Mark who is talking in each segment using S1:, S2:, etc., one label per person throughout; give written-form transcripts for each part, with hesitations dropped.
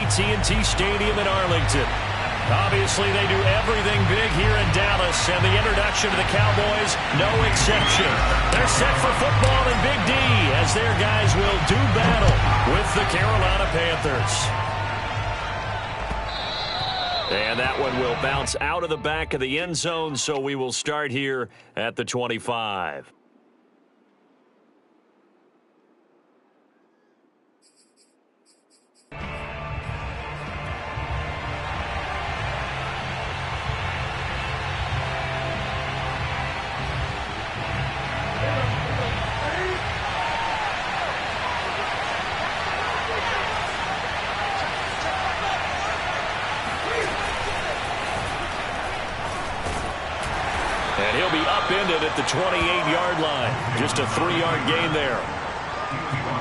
S1: AT&T Stadium in Arlington. Obviously, they do everything big here in Dallas, and the introduction to the Cowboys, no exception. They're set for football in Big D as their guys will do battle with the Carolina Panthers. And that one will bounce out of the back of the end zone, so we will start here at the 25. And he'll be upended at the 28-yard line. Just a 3-yard gain there.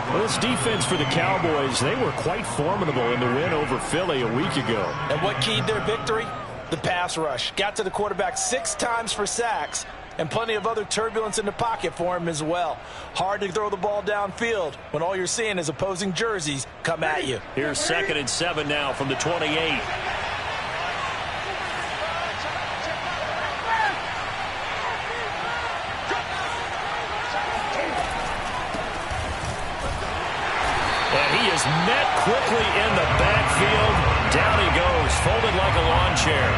S1: Well, this defense for the Cowboys, they were quite formidable in the win over Philly a week ago.
S2: And what keyed their victory? The pass rush. Got to the quarterback 6 times for sacks, and plenty of other turbulence in the pocket for him as well. Hard to throw the ball downfield when all you're seeing is opposing jerseys come at you.
S1: Here's 2nd and 7 now from the 28. Met quickly in the backfield. Down he goes, folded like a lawn chair.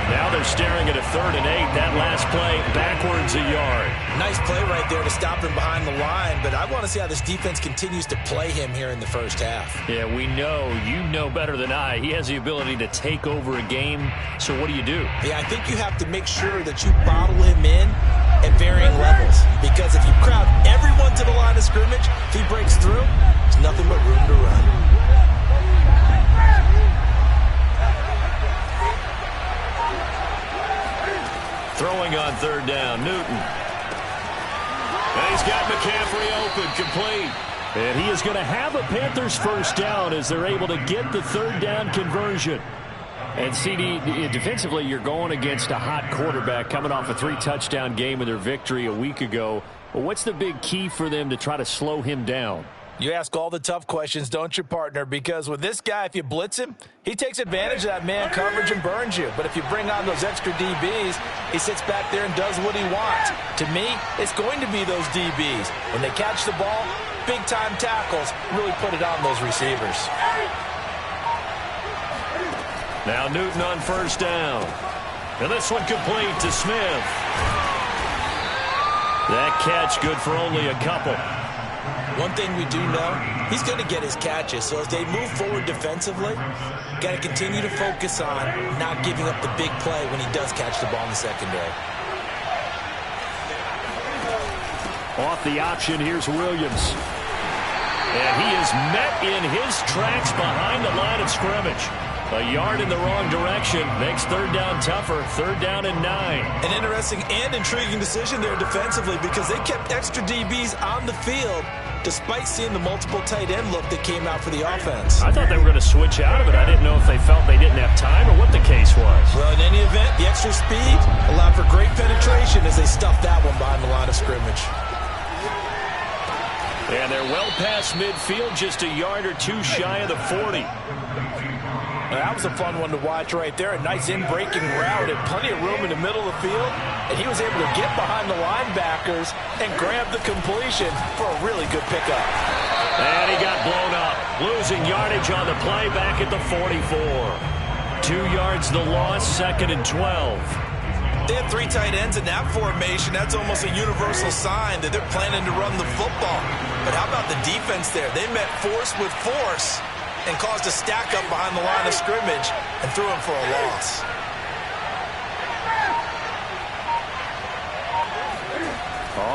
S1: Now they're staring at a 3rd and 8. That last play, backwards a yard.
S2: Nice play right there to stop him behind the line, but I want to see how this defense continues to play him here in the first half.
S1: Yeah, we know. You know better than I. He has the ability to take over a game, so what do you do?
S2: Yeah, I think you have to make sure that you bottle him in at varying levels, because if you crowd everyone to the line of scrimmage, if he breaks through, there's nothing but room to run.
S1: Throwing on 3rd down, Newton. And he's got McCaffrey open, complete. And he is going to have a Panthers first down as they're able to get the 3rd down conversion. And CD, defensively, you're going against a hot quarterback coming off a 3-touchdown game in their victory a week ago. Well, what's the big key for them to try to slow him down?
S2: You ask all the tough questions, don't you, partner? Because with this guy, if you blitz him, he takes advantage of that man coverage and burns you. But if you bring on those extra DBs, he sits back there and does what he wants. To me, it's going to be those DBs. When they catch the ball, big-time tackles really put it on those receivers.
S1: Now Newton on 1st down. And this one complete to Smith. That catch good for only a couple.
S2: One thing we do know, he's going to get his catches. So as they move forward defensively, got to continue to focus on not giving up the big play when he does catch the ball in the secondary.
S1: Off the option, here's Williams. And he is met in his tracks behind the line of scrimmage. A yard in the wrong direction makes 3rd down tougher. 3rd down and 9.
S2: An interesting and intriguing decision there defensively, because they kept extra DBs on the field despite seeing the multiple tight end look that came out for the offense.
S1: I thought they were going to switch out of it. I didn't know if they felt they didn't have time or what the case was.
S2: Well, in any event, the extra speed allowed for great penetration as they stuffed that one behind the line of scrimmage.
S1: And they're well past midfield, just a yard or 2 shy of the 40.
S2: That was a fun one to watch right there. A nice in-breaking route and plenty of room in the middle of the field. And he was able to get behind the linebackers and grab the completion for a really good pickup.
S1: And he got blown up. Losing yardage on the play back at the 44. 2 yards the loss, 2nd and 12.
S2: They had 3 tight ends in that formation. That's almost a universal sign that they're planning to run the football. But how about the defense there? They met force with force and caused a stack up behind the line of scrimmage and threw him for a loss.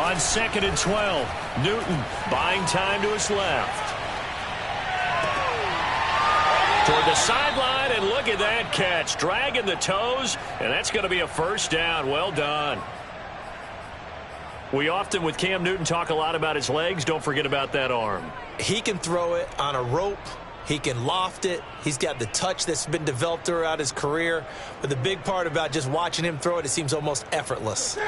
S1: On 2nd and 12, Newton buying time to his left. Toward the sideline, and look at that catch. Dragging the toes, and that's going to be a first down. Well done. We often, with Cam Newton, talk a lot about his legs. Don't forget about that arm.
S2: He can throw it on a rope. He can loft it. He's got the touch that's been developed throughout his career. But the big part about just watching him throw it, it seems almost effortless.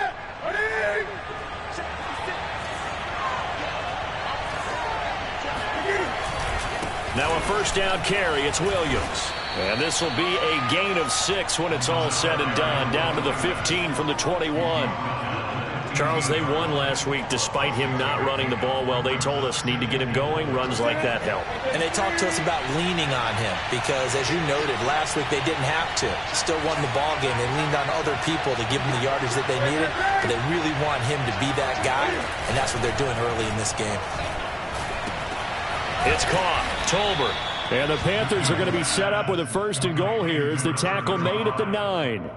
S1: Now a first down carry. It's Williams. And this will be a gain of 6 when it's all said and done. Down to the 15 from the 21. Charles, they won last week despite him not running the ball well. They told us need to get him going. Runs like that help.
S2: And they talked to us about leaning on him because, as you noted, last week they didn't have to. Still won the ball game. They leaned on other people to give them the yardage that they needed, but they really want him to be that guy, and that's what they're doing early in this game.
S1: It's caught. Tolbert. And the Panthers are going to be set up with a first and goal here as the tackle made at the 9.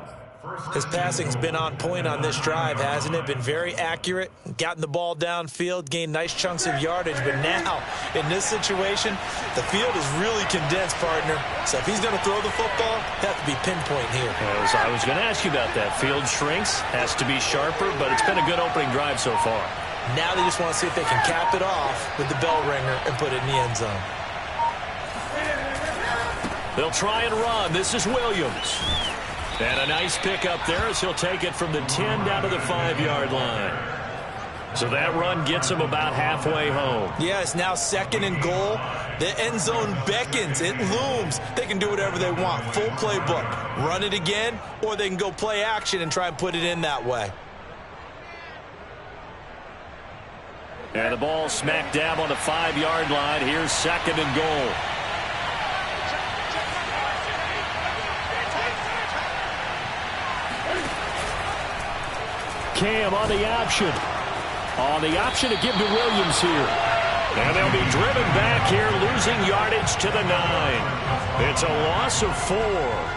S2: His passing's been on point on this drive, hasn't it? Been very accurate, gotten the ball downfield, gained nice chunks of yardage. But now, in this situation, the field is really condensed, partner. So if he's going to throw the football, have to be pinpoint here.
S1: I was going to ask you about that. Field shrinks, has to be sharper, but it's been a good opening drive so far.
S2: Now they just want to see if they can cap it off with the bell ringer and put it in the end zone.
S1: They'll try and run. This is Williams. And a nice pick up there as he'll take it from the 10 down to the 5-yard line. So that run gets him about halfway home.
S2: Yeah, it's now 2nd and goal. The end zone beckons. It looms. They can do whatever they want. Full playbook. Run it again, or they can go play action and try and put it in that way.
S1: And the ball smack dab on the 5-yard line. Here's 2nd and goal. Cam on the option. On the option to give to Williams here. And they'll be driven back here, losing yardage to the 9. It's a loss of 4.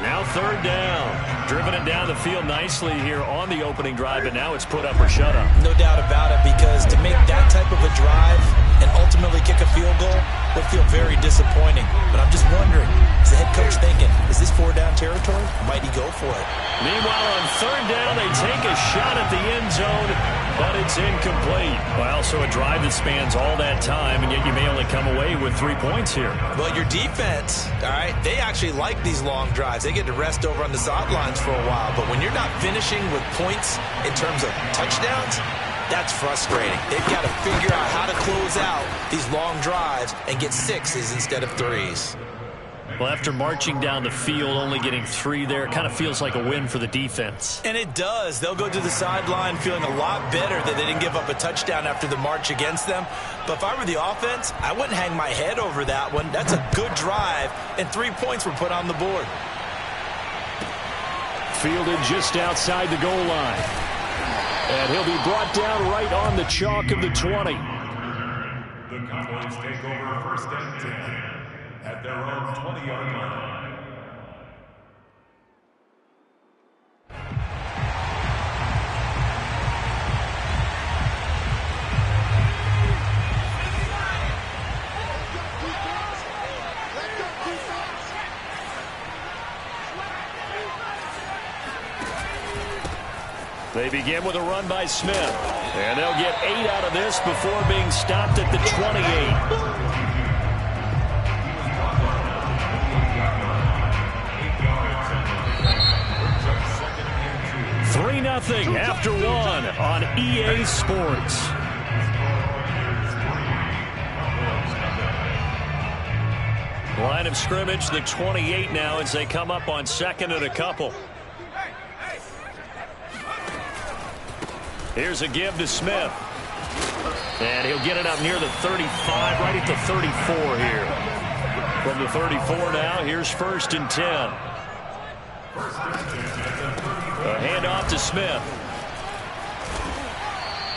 S1: Now 3rd down. Driven it down the field nicely here on the opening drive, and now it's put up or shut up.
S2: No doubt about it, because to make that type of a drive and ultimately kick a field goal would feel very disappointing. But I'm just wondering, is the head coach thinking, is this 4-down territory? Might he go for it?
S1: Meanwhile, on 3rd down, they take a shot at the end zone, but it's incomplete. Well, so a drive that spans all that time, and yet you may only come away with 3 points here.
S2: Well, your defense, all right, they actually like these long drives. They get to rest over on the sidelines for a while, but when you're not finishing with points in terms of touchdowns, that's frustrating. They've got to figure out how to close out these long drives and get 6s instead of 3s.
S1: Well, after marching down the field, only getting 3 there, it kind of feels like a win for the defense.
S2: And it does. They'll go to the sideline feeling a lot better that they didn't give up a touchdown after the march against them. But if I were the offense, I wouldn't hang my head over that one. That's a good drive, and 3 points were put on the board.
S1: Fielded just outside the goal line. And he'll be brought down right on the chalk of the 20.
S3: The Cowboys take over 1st and 10 at their own 20-yard line.
S1: They begin with a run by Smith. And they'll get 8 out of this before being stopped at the 28. 3-0 after 1 on EA Sports. Line of scrimmage, the 28 now as they come up on 2nd and a couple. Here's a give to Smith. And he'll get it up near the 35, right at the 34 here. From the 34 now, here's 1st and 10. A handoff to Smith.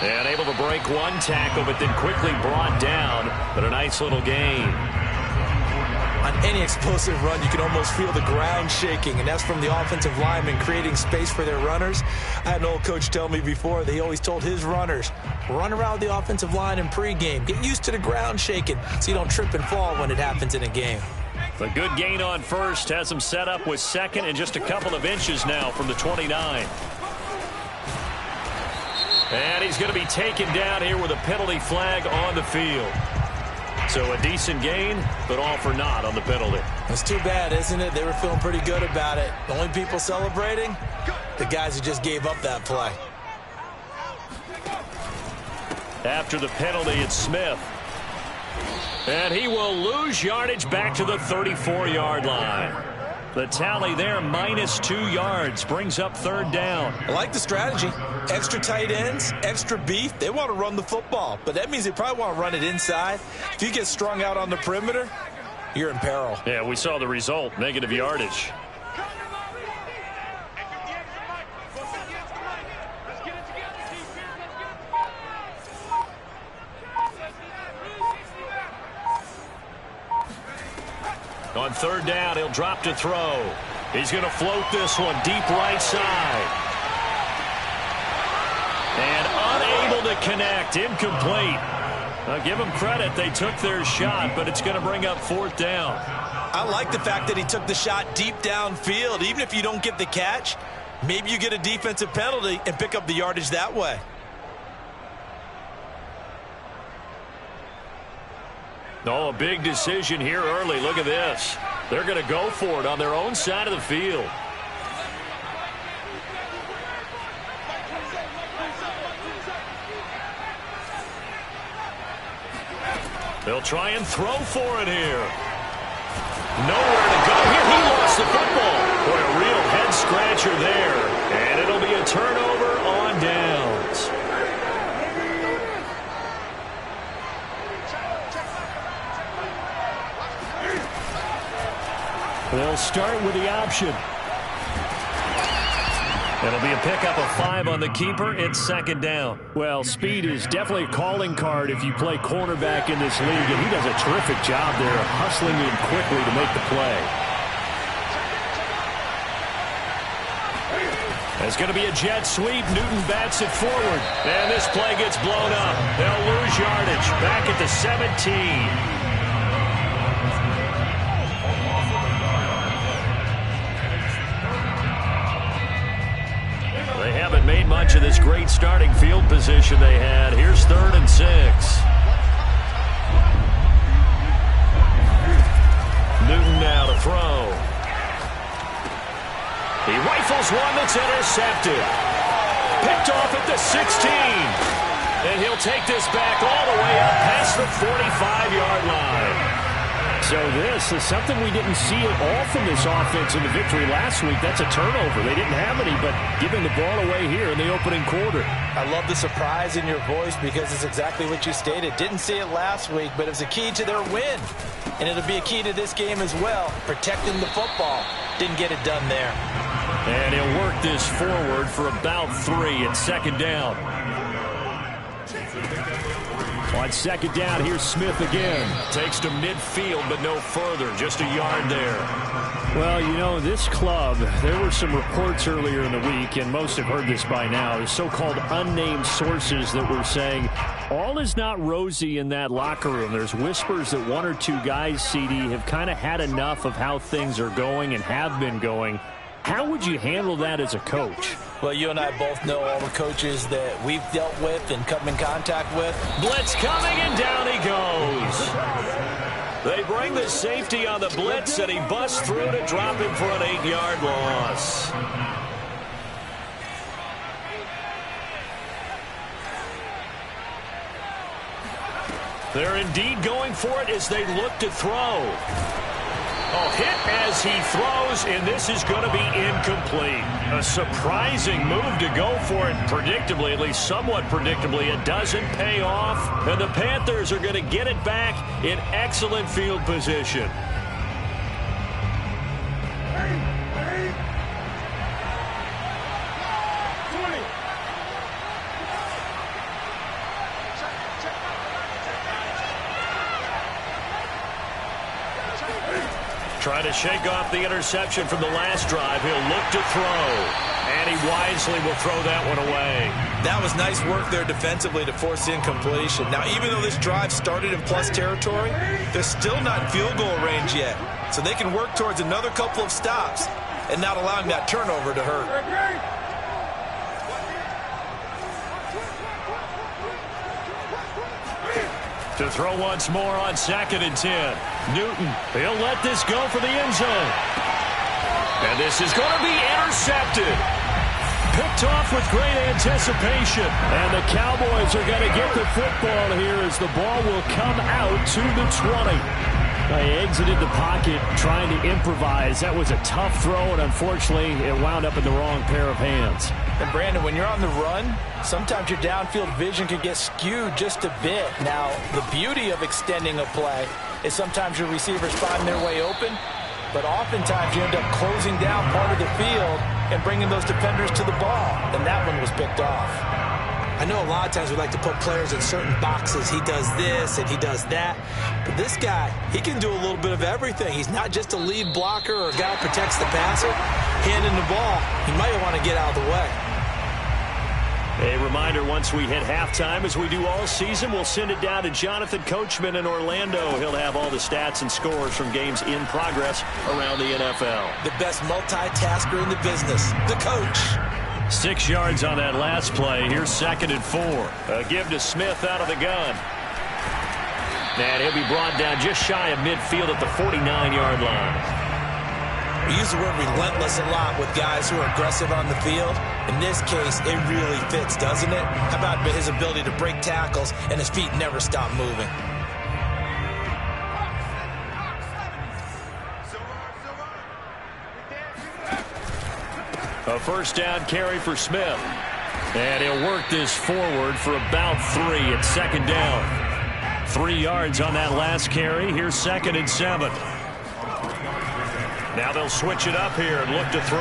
S1: And able to break one tackle, but then quickly brought down. But a nice little gain.
S2: On any explosive run, you can almost feel the ground shaking, and that's from the offensive linemen creating space for their runners. I had an old coach tell me before, they always told his runners, run around the offensive line in pregame. Get used to the ground shaking so you don't trip and fall when it happens in a game.
S1: A good gain on 1st has him set up with 2nd and just a couple of inches now from the 29. And he's going to be taken down here with a penalty flag on the field. So a decent gain, but all for naught on the penalty.
S2: It's too bad, isn't it? They were feeling pretty good about it. The only people celebrating, the guys who just gave up that play.
S1: After the penalty, it's Smith. And he will lose yardage back to the 34-yard line. The tally there, -2 yards, brings up third down.
S2: I like the strategy. Extra tight ends, extra beef. They want to run the football, but that means they probably want to run it inside. If you get strung out on the perimeter, you're in peril.
S1: Yeah, we saw the result, negative yardage. On third down, he'll drop to throw. He's going to float this one deep right side. And unable to connect, incomplete. Now give them credit, they took their shot, but it's going to bring up fourth down.
S2: I like the fact that he took the shot deep downfield. Even if you don't get the catch, maybe you get a defensive penalty and pick up the yardage that way.
S1: Oh, a big decision here early. Look at this. They're going to go for it on their own side of the field. They'll try and throw for it here. Nowhere to go here. He lost the football. Boy, a real head-scratcher there. And it'll be a turnover on downs. They'll start with the option. It'll be a pickup of 5 on the keeper. It's second down.
S4: Well, speed is definitely a calling card if you play cornerback in this league, and he does a terrific job there hustling in quickly to make the play.
S1: It's going to be a jet sweep. Newton bats it forward. And this play gets blown up. They'll lose yardage. Back at the 17. They haven't made much of this great starting field position they had. Here's 3rd and 6. Newton now to throw. He rifles one that's intercepted. Picked off at the 16. And he'll take this back all the way up past the 45-yard line.
S4: So this is something we didn't see at all from this offense in the victory last week. That's a turnover. They didn't have any, but giving the ball away here in the opening quarter.
S2: I love the surprise in your voice because it's exactly what you stated. Didn't see it last week, but it was a key to their win. And it'll be a key to this game as well, protecting the football. Didn't get it done there.
S1: And he'll work this forward for about 3 at second down.
S4: On second down, here's Smith again.
S1: Takes to midfield, but no further. Just a yard there.
S4: Well, you know, this club, there were some reports earlier in the week, and most have heard this by now, the so-called unnamed sources that were saying all is not rosy in that locker room. There's whispers that 1 or 2 guys, CD, have kind of had enough of how things are going and have been going. How would you handle that as a coach?
S2: Well, you and I both know all the coaches that we've dealt with and come in contact with.
S1: Blitz coming, and down he goes. They bring the safety on the blitz, and he busts through to drop him for an 8-yard loss. They're indeed going for it as they look to throw. Oh, hit as he throws, and this is going to be incomplete. A surprising move to go for it predictably, at least somewhat predictably. It doesn't pay off, and the Panthers are going to get it back in excellent field position. Trying to shake off the interception from the last drive. He'll look to throw. And he wisely will throw that one away.
S2: That was nice work there defensively to force incompletion. Now, even though this drive started in plus territory, they're still not in field goal range yet. So they can work towards another couple of stops and not allowing that turnover to hurt.
S1: To throw once more on 2nd and 10. Newton, he'll let this go for the end zone. And this is going to be intercepted.
S4: Picked off with great anticipation. And the Cowboys are going to get the football here as the ball will come out to the 20. They exited the pocket trying to improvise. That was a tough throw, and unfortunately, it wound up in the wrong pair of hands.
S2: And Brandon, when you're on the run, sometimes your downfield vision can get skewed just a bit. Now, the beauty of extending a play is sometimes your receivers find their way open, but oftentimes you end up closing down part of the field and bringing those defenders to the ball, and that one was picked off.
S5: I know a lot of times we like to put players in certain boxes. He does this and he does that. But this guy, he can do a little bit of everything. He's not just a lead blocker or a guy who protects the passer. Handing the ball, he might want to get out of the way.
S4: A reminder, once we hit halftime, as we do all season, we'll send it down to Jonathan Coachman in Orlando. He'll have all the stats and scores from games in progress around the NFL.
S5: The best multitasker in the business, the coach.
S4: 6 yards on that last play. Here's 2nd and 4. A give to Smith out of the gun. And he'll be brought down just shy of midfield at the 49-yard line.
S5: We use the word relentless a lot with guys who are aggressive on the field. In this case, it really fits, doesn't it? How about his ability to break tackles and his feet never stop moving?
S4: A first down carry for Smith. And he'll work this forward for about 3 at 2nd down. 3 yards on that last carry. Here's 2nd and 7. Now they'll switch it up here and look to throw.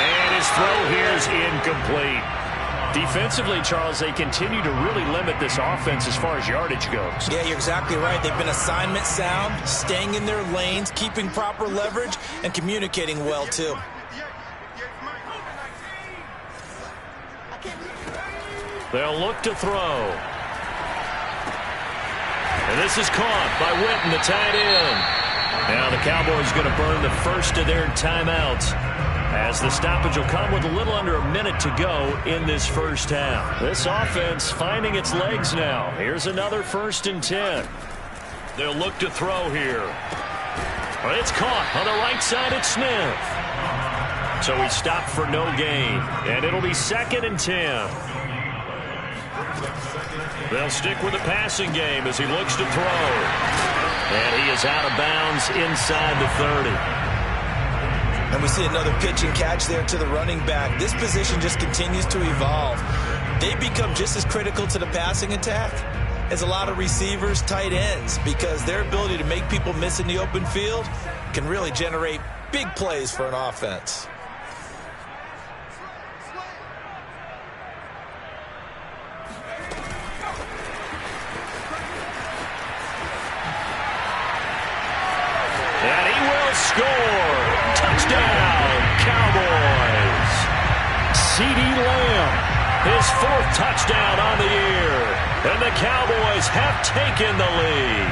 S4: And his throw here is incomplete. Defensively, Charles, they continue to really limit this offense as far as yardage goes.
S5: Yeah, you're exactly right. They've been assignment sound, staying in their lanes, keeping proper leverage, and communicating well, too.
S4: They'll look to throw. And this is caught by Witten, the tight end. Now the Cowboys going to burn the first of their timeouts, as the stoppage will come with a little under a minute to go in this first half. This offense finding its legs now. Here's another 1st and 10. They'll look to throw here. Well, it's caught on the right side at Smith. So he stopped for no gain. And it'll be 2nd and 10. They'll stick with the passing game as he looks to throw. And he is out of bounds inside the 30.
S5: And we see another pitch and catch there to the running back. This position just continues to evolve. They become just as critical to the passing attack as a lot of receivers, tight ends, because their ability to make people miss in the open field can really generate big plays for an offense.
S4: Score! Touchdown, Cowboys! CeeDee Lamb, his 4th touchdown on the year. And the Cowboys have taken the lead.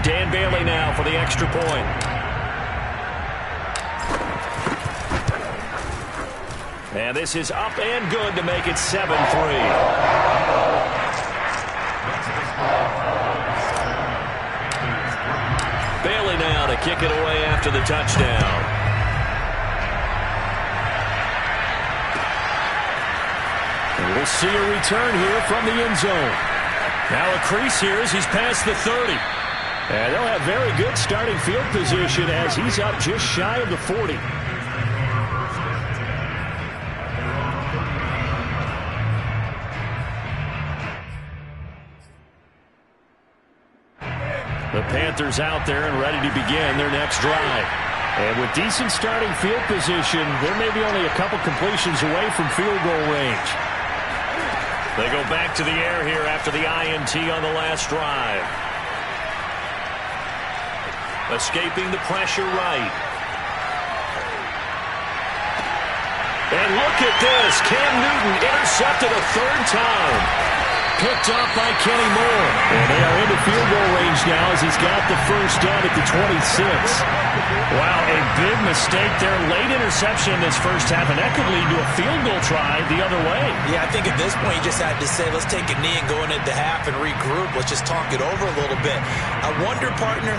S4: Dan Bailey now for the extra point. And this is up and good to make it 7-3. Bailey now to kick it away after the touchdown. And we'll see a return here from the end zone. Now a crease here as he's past the 30. And they'll have very good starting field position as he's up just shy of the 40. The Panthers out there and ready to begin their next drive. And with decent starting field position, there may be only a couple completions away from field goal range. They go back to the air here after the INT on the last drive. Escaping the pressure right. And look at this. Cam Newton intercepted a 3rd time.
S1: picked up by Kenny Moore. And they are into field goal range now as he's got the first down at the 26.
S4: Wow, a big mistake there. Late interception in this first half, and that could lead to a field goal try the other way.
S5: Yeah, I think at this point you just had to say, let's take a knee and go into half and regroup. Let's just talk it over a little bit. I wonder, partner,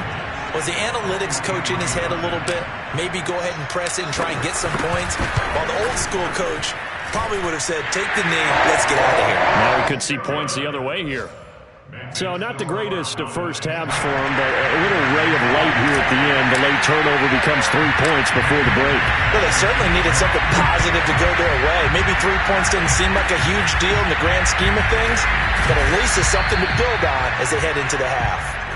S5: was the analytics coach in his head a little bit? Maybe go ahead and press it and try and get some points? While the old school coach probably would have said, take the knee, let's get out of here.
S4: Now we could see points the other way here. So not the greatest of first halves for him, but a little ray of light here at the end. The late turnover becomes 3 points before the break.
S5: Well, they certainly needed something positive to go their way. Maybe 3 points doesn't seem like a huge deal in the grand scheme of things, but at least it's something to build on as they head into the half.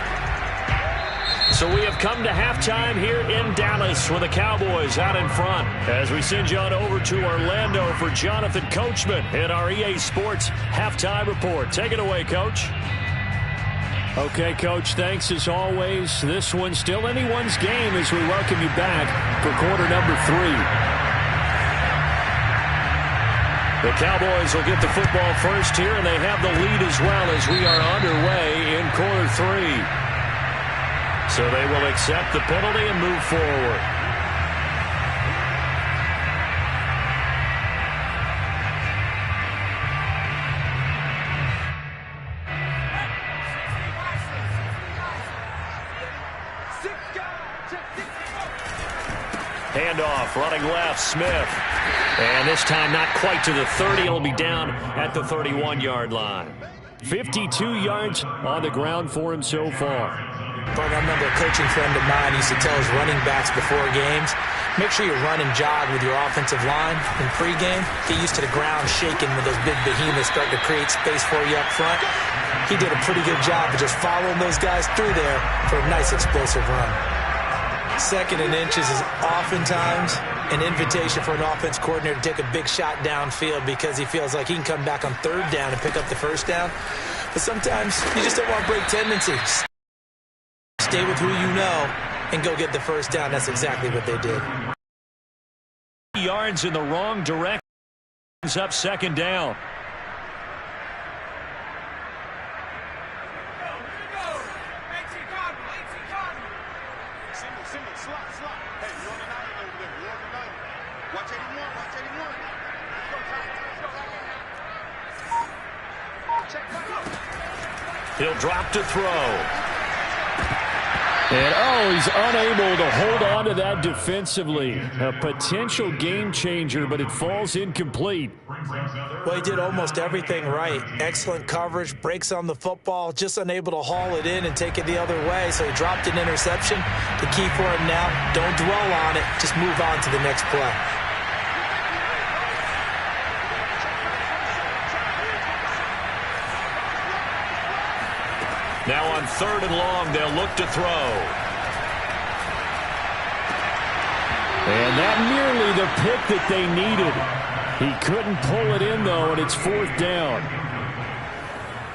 S4: So we have come to halftime here in Dallas with the Cowboys out in front. As we send you on over to Orlando for Jonathan Coachman in our EA Sports Halftime Report. Take it away, Coach.
S1: Okay, Coach, thanks as always. This one's still anyone's game as we welcome you back for quarter number 3.
S4: The Cowboys will get the football first here, and they have the lead as well as we are underway in quarter 3. So they will accept the penalty and move forward. Handoff, running left, Smith. And this time not quite to the 30. It'll be down at the 31-yard line.
S1: 52 yards on the ground for him so far.
S5: But I remember a coaching friend of mine used to tell his running backs before games, make sure you run and jog with your offensive line in pregame. Get used to the ground shaking when those big behemoths start to create space for you up front. He did a pretty good job of just following those guys through there for a nice explosive run. Second and inches is oftentimes an invitation for an offense coordinator to take a big shot downfield because he feels like he can come back on third down and pick up the first down. But sometimes you just don't want to break tendencies. Stay with who you know and go get the first down. That's exactly what they did.
S1: Yards in the wrong direction. Up second down.
S4: He'll drop to throw.
S1: And, he's unable to hold on to that defensively. A potential game changer, but it falls incomplete.
S5: Well, he did almost everything right. Excellent coverage, breaks on the football, just unable to haul it in and take it the other way. So he dropped an interception. The key for him now, don't dwell on it. Just move on to the next play.
S4: Now on third and long, they'll look to throw.
S1: And that nearly the pick that they needed. He couldn't pull it in, though, and it's fourth down.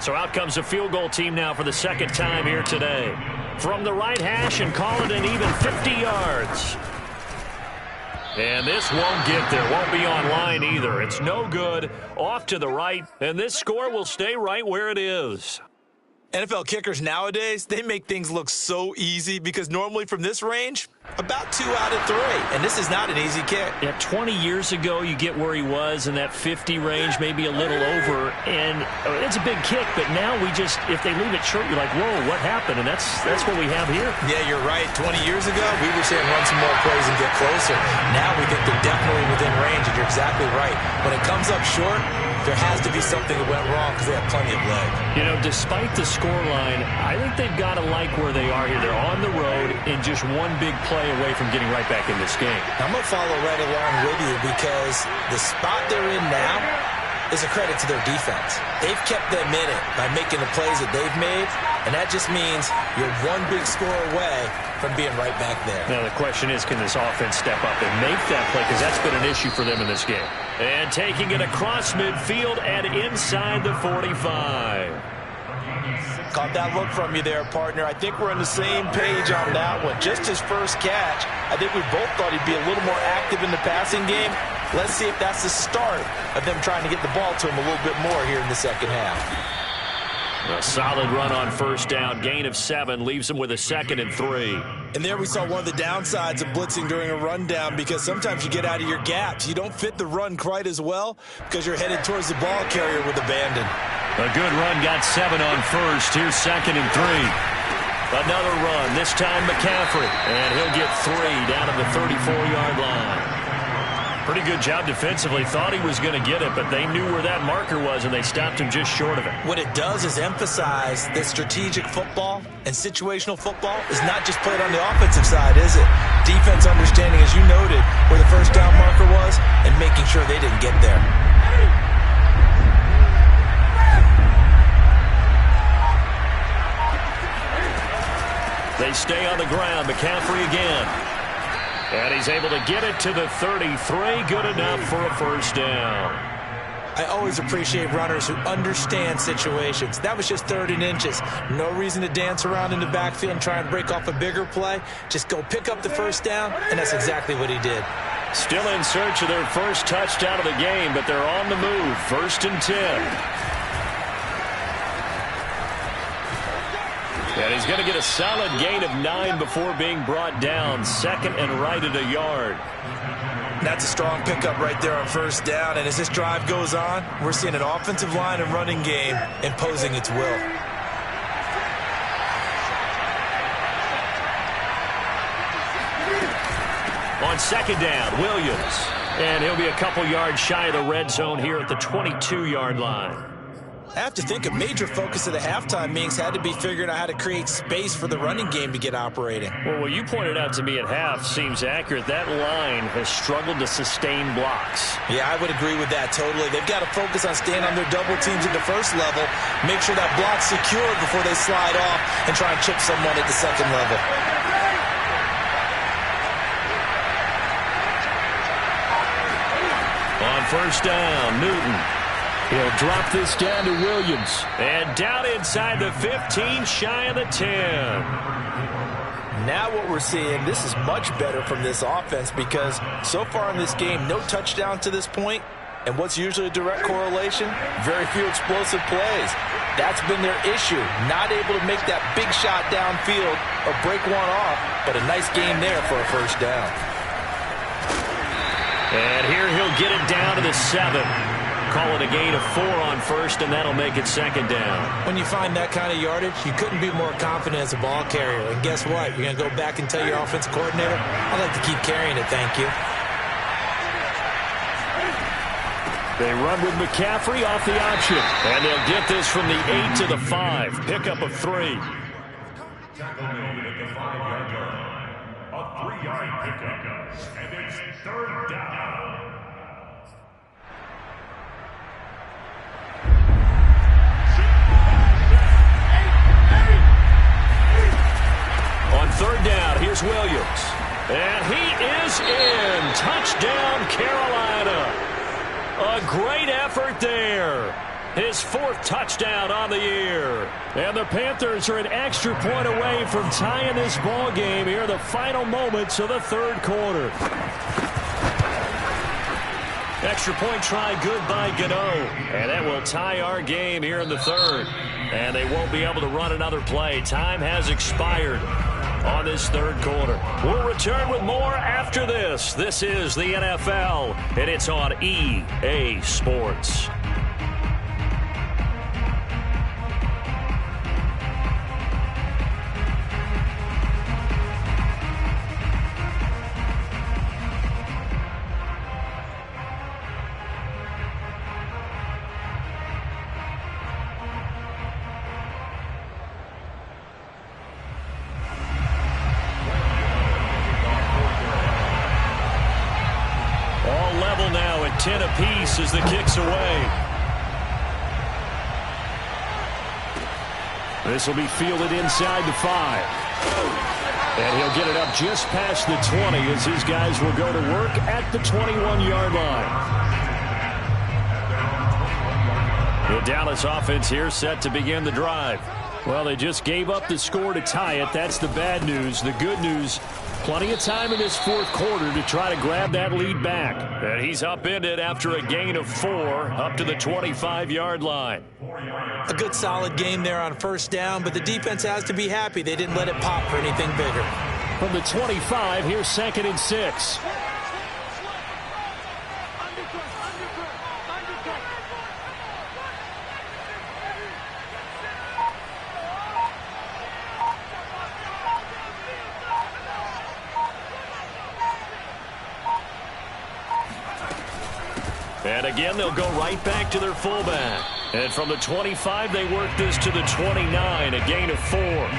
S4: So out comes a field goal team now for the second time here today. From the right hash and call it an even 50 yards. And this won't get there. Won't be on line either. It's no good. Off to the right, and this score will stay right where it is.
S5: NFL kickers nowadays, they make things look so easy because normally from this range, about 2 out of 3. And this is not an easy kick.
S4: Yeah, 20 years ago, you get where he was in that 50 range, maybe a little over. And it's a big kick, but now if they leave it short, you're like, whoa, what happened? And that's what we have here.
S5: Yeah, you're right. 20 years ago, we were saying run some more plays and get closer. Now we think they're definitely within range, and you're exactly right. When it comes up short, there has to be something that went wrong because they have plenty of leg.
S4: You know, despite the scoreline, I think they've got to like where they are here. They're on the road and just one big play away from getting right back in this game.
S5: I'm going to follow right along with you because the spot they're in now is a credit to their defense. They've kept them in it by making the plays that they've made, and that just means you're one big score away from being right back there.
S4: Now the question is, can this offense step up and make that play? Because that's been an issue for them in this game. And taking it across midfield and inside the 45.
S5: Caught that look from you there, partner. I think we're on the same page on that one. Just his first catch, I think we both thought he'd be a little more active in the passing game. Let's see if that's the start of them trying to get the ball to him a little bit more here in the second half.
S1: A solid run on first down. Gain of 7 leaves him with a 2nd and 3.
S5: And there we saw one of the downsides of blitzing during a rundown, because sometimes you get out of your gaps. You don't fit the run quite as well because you're headed towards the ball carrier with abandon.
S1: A good run, got 7 on first. Here's 2nd and 3. Another run, this time McCaffrey. And he'll get 3 down at the 34-yard line. Pretty good job defensively. Thought he was going to get it, but they knew where that marker was, and they stopped him just short of it.
S5: What it does is emphasize that strategic football and situational football is not just played on the offensive side, is it? Defense understanding, as you noted, where the first down marker was and making sure they didn't get there.
S1: They stay on the ground. McCaffrey again. And he's able to get it to the 33. Good enough for a first down.
S5: I always appreciate runners who understand situations. That was just 3rd and inches. No reason to dance around in the backfield and try and break off a bigger play. Just go pick up the first down, and that's exactly what he did.
S1: Still in search of their first touchdown of the game, but they're on the move. 1st and 10. And he's going to get a solid gain of 9 before being brought down. 2nd and right at a yard.
S5: That's a strong pickup right there on first down. And as this drive goes on, we're seeing an offensive line and running game imposing its will.
S1: On 2nd down, Williams. And he'll be a couple yards shy of the red zone here at the 22-yard line.
S5: I have to think a major focus of the halftime meetings had to be figuring out how to create space for the running game to get operating.
S1: Well, what you pointed out to me at half seems accurate. That line has struggled to sustain blocks.
S5: Yeah, I would agree with that totally. They've got to focus on staying on their double teams at the first level, make sure that block's secured before they slide off and try and chip someone at the second level.
S1: On first down, Newton. He'll drop this down to Williams. And down inside the 15, shy of the 10.
S2: Now what we're seeing, this is much better from this offense, because so far in this game, no touchdown to this point. And what's usually a direct correlation? Very few explosive plays. That's been their issue. Not able to make that big shot downfield or break one off, but a nice game there for a first down.
S1: And here he'll get it down to the 7. Call it a gain of 4 on first, and that'll make it 2nd down.
S5: When you find that kind of yardage, you couldn't be more confident as a ball carrier. And guess what? You're going to go back and tell your offensive coordinator, I'd like to keep carrying it, thank you.
S1: They run with McCaffrey off the option. And they'll get this from the 8 to the 5. Pickup of 3.
S3: Tackle made at the 5-yard line. A 3-yard pickup. And it's 3rd down.
S1: On 3rd down, here's Williams. And he is in. Touchdown, Carolina. A great effort there. His 4th touchdown on the year. And the Panthers are an extra point away from tying this ball game here in the final moments of the 3rd quarter. Extra point try good by Gano. And that will tie our game here in the 3rd. And they won't be able to run another play. Time has expired on this 3rd quarter. We'll return with more after this. This is the NFL, and it's on EA Sports. Now at 10 apiece as the kick's away. This will be fielded inside the 5. And he'll get it up just past the 20 as his guys will go to work at the 21-yard line. The Dallas offense here set to begin the drive. Well, they just gave up the score to tie it. That's the bad news. The good news,
S4: Plenty of time in this fourth quarter to try to grab that lead back. And he's upended after a gain of 4 up to the 25-yard line.
S5: A good solid game there on first down, but the defense has to be happy they didn't let it pop for anything bigger.
S4: From the 25, here's 2nd and 6. And again, they'll go right back to their fullback. And from the 25, they work this to the 29, a gain of 4.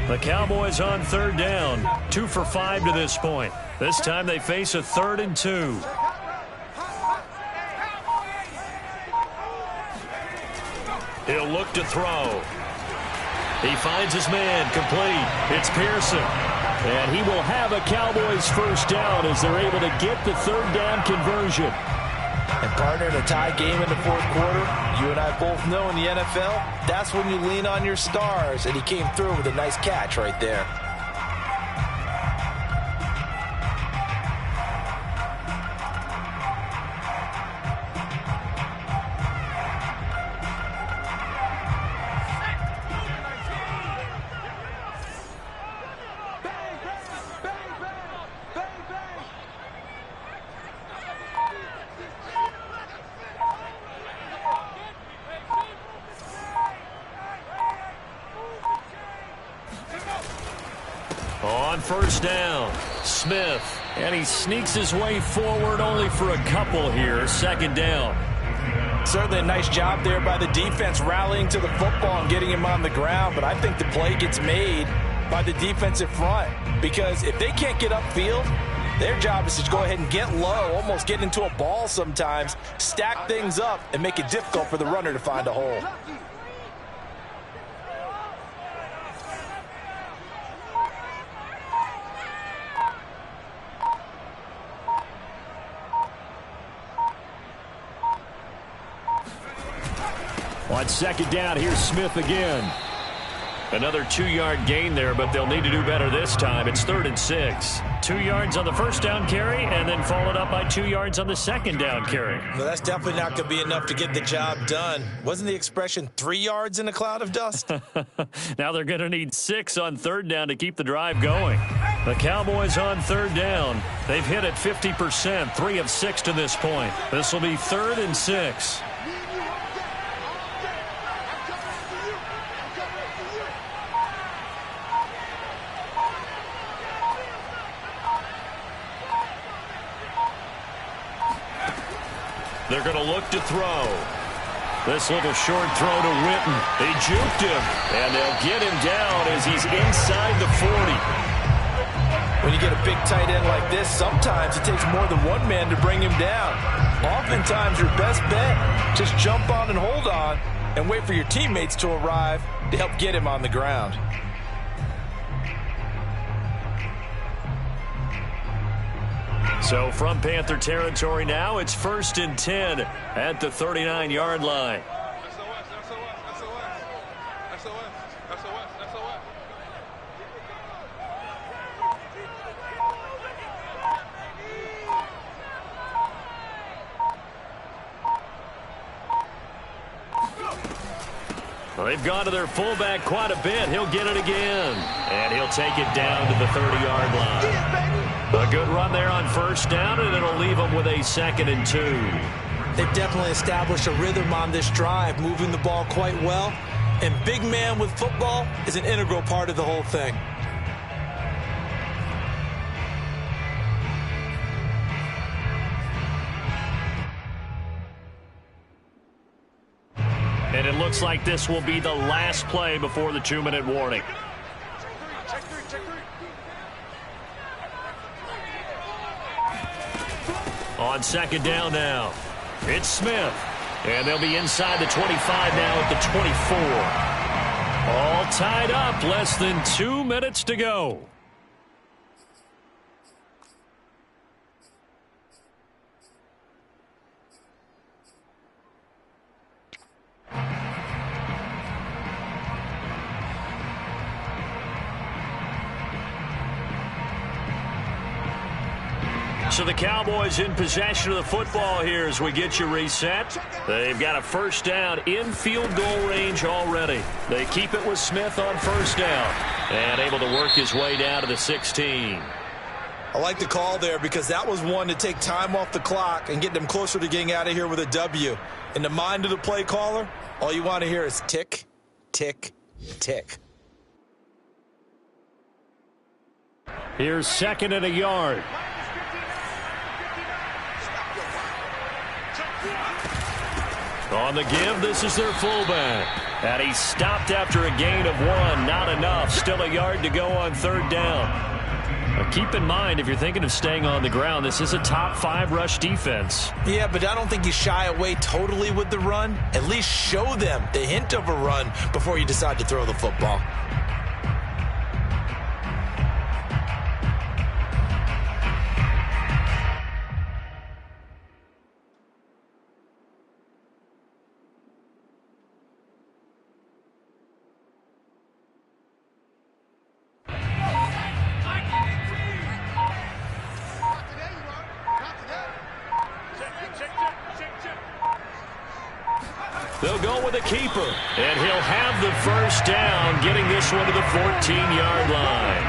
S4: The Cowboys on 3rd down, 2 for 5 to this point. This time they face a 3rd and 2. He'll look to throw. He finds his man, complete. It's Pearson. And he will have a Cowboys first down as they're able to get the 3rd down conversion.
S2: And partner, in a tie game in the fourth quarter, you and I both know in the NFL, that's when you lean on your stars. And he came through with a nice catch right there.
S4: On first down, Smith. And he sneaks his way forward only for a couple here. 2nd down.
S2: Certainly a nice job there by the defense rallying to the football and getting him on the ground. But I think the play gets made by the defensive front. Because if they can't get upfield, their job is to go ahead and get low, almost get into a ball sometimes, stack things up, and make it difficult for the runner to find a hole.
S4: On 2nd down, here's Smith again. Another 2-yard gain there, but they'll need to do better this time. It's 3rd and 6. 2 yards on the first down carry, and then followed up by 2 yards on the 2nd down carry.
S5: Well, that's definitely not going to be enough to get the job done. Wasn't the expression 3 yards in a cloud of dust?
S4: Now they're going to need 6 on 3rd down to keep the drive going. The Cowboys on 3rd down. They've hit it 50%, 3 of 6 to this point. This will be 3rd and 6. They're going to look to throw. This little short throw to Witten. They juked him, and they'll get him down as he's inside the 40.
S2: When you get a big tight end like this, sometimes it takes more than one man to bring him down. Oftentimes, your best bet, just jump on and hold on and wait for your teammates to arrive to help get him on the ground.
S4: So from Panther territory now, it's 1st and 10 at the 39-yard line. Well, they've gone to their fullback quite a bit. He'll get it again. And he'll take it down to the 30-yard line. A good run there on first down, and it'll leave them with a 2nd and 2.
S5: They've definitely established a rhythm on this drive, moving the ball quite well. And big man with football is an integral part of the whole thing.
S4: And it looks like this will be the last play before the 2-minute warning.
S1: On second down now, it's Smith. And they'll be inside the 25 now at the 24. All tied up, less than 2 minutes to go. So the Cowboys in possession of the football here as we get you reset. They've got a first down in field goal range already. They keep it with Smith on first down and able to work his way down to the 16.
S5: I like the call there because that was one to take time off the clock and get them closer to getting out of here with a W. In the mind of the play caller, all you want to hear is tick, tick, tick.
S4: Here's second and a yard.
S1: On the give, this is their fullback. And he stopped after a gain of 1. Not enough. Still a yard to go on third down. Now keep in mind, if you're thinking of staying on the ground, this is a top 5 rush defense.
S5: Yeah, but I don't think you shy away totally with the run. At least show them the hint of a run before you decide to throw the football.
S1: They'll go with a keeper, and he'll have the first down, getting this one to the 14-yard line.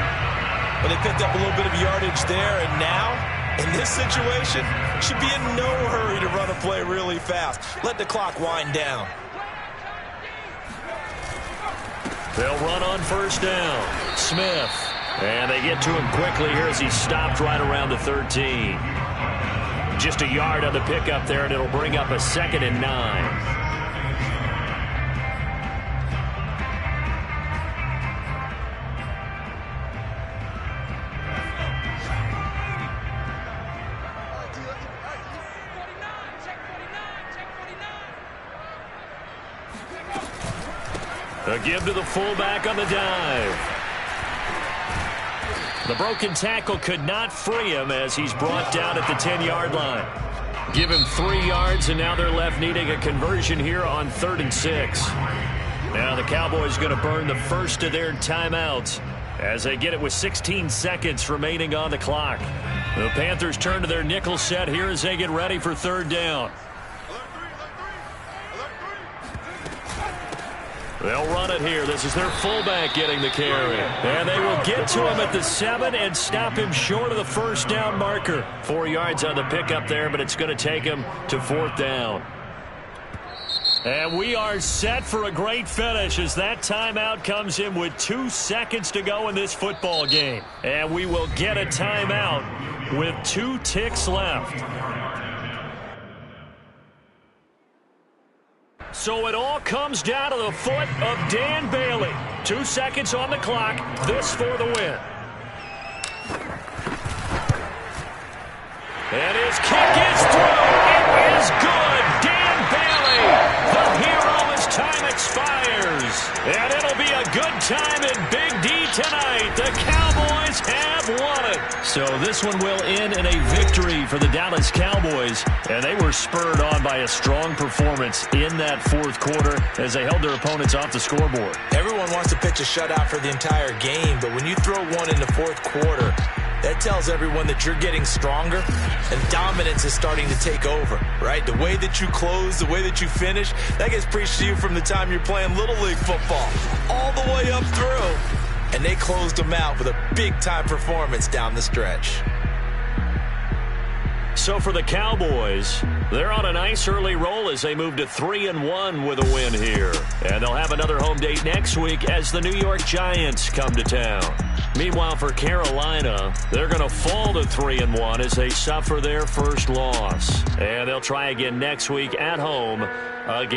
S5: Well, they picked up a little bit of yardage there, and now, in this situation, should be in no hurry to run a play really fast. Let the clock wind down.
S1: They'll run on first down. Smith, and they get to him quickly here as he stopped right around the 13. Just a yard on the pickup there, and it'll bring up a 2nd and 9. A give to the fullback on the dive. The broken tackle could not free him as he's brought down at the 10-yard line. Give him 3 yards, and now they're left needing a conversion here on 3rd and 6. Now the Cowboys going to burn the first of their timeouts as they get it with 16 seconds remaining on the clock. The Panthers turn to their nickel set here as they get ready for 3rd down. They'll run it here. This is their fullback getting the carry. And they will get to him at the 7 and stop him short of the first down marker. 4 yards on the pickup there, but it's going to take him to 4th down. And we are set for a great finish as that timeout comes in with 2 seconds to go in this football game. And we will get a timeout with 2 ticks left. So it all comes down to the foot of Dan Bailey. 2 seconds on the clock. This for the win. And his kick is through. It is good. Dan Bailey, the hero as time expires. And it'll be a good time in Big D tonight. The Cowboys have won it. So this one will end in a victory for the Dallas Cowboys. And they were spurred on by a strong performance in that 4th quarter as they held their opponents off the scoreboard.
S5: Everyone wants to pitch a shutout for the entire game, but when you throw one in the 4th quarter, that tells everyone that you're getting stronger and dominance is starting to take over, right? The way that you close, the way that you finish, that gets preached to you from the time you're playing Little League football all the way up through. And they closed them out with a big-time performance down the stretch.
S1: So for the Cowboys, they're on a nice early roll as they move to 3-1 with a win here. And they'll have another home date next week as the New York Giants come to town. Meanwhile, for Carolina, they're going to fall to 3-1 as they suffer their first loss. And they'll try again next week at home against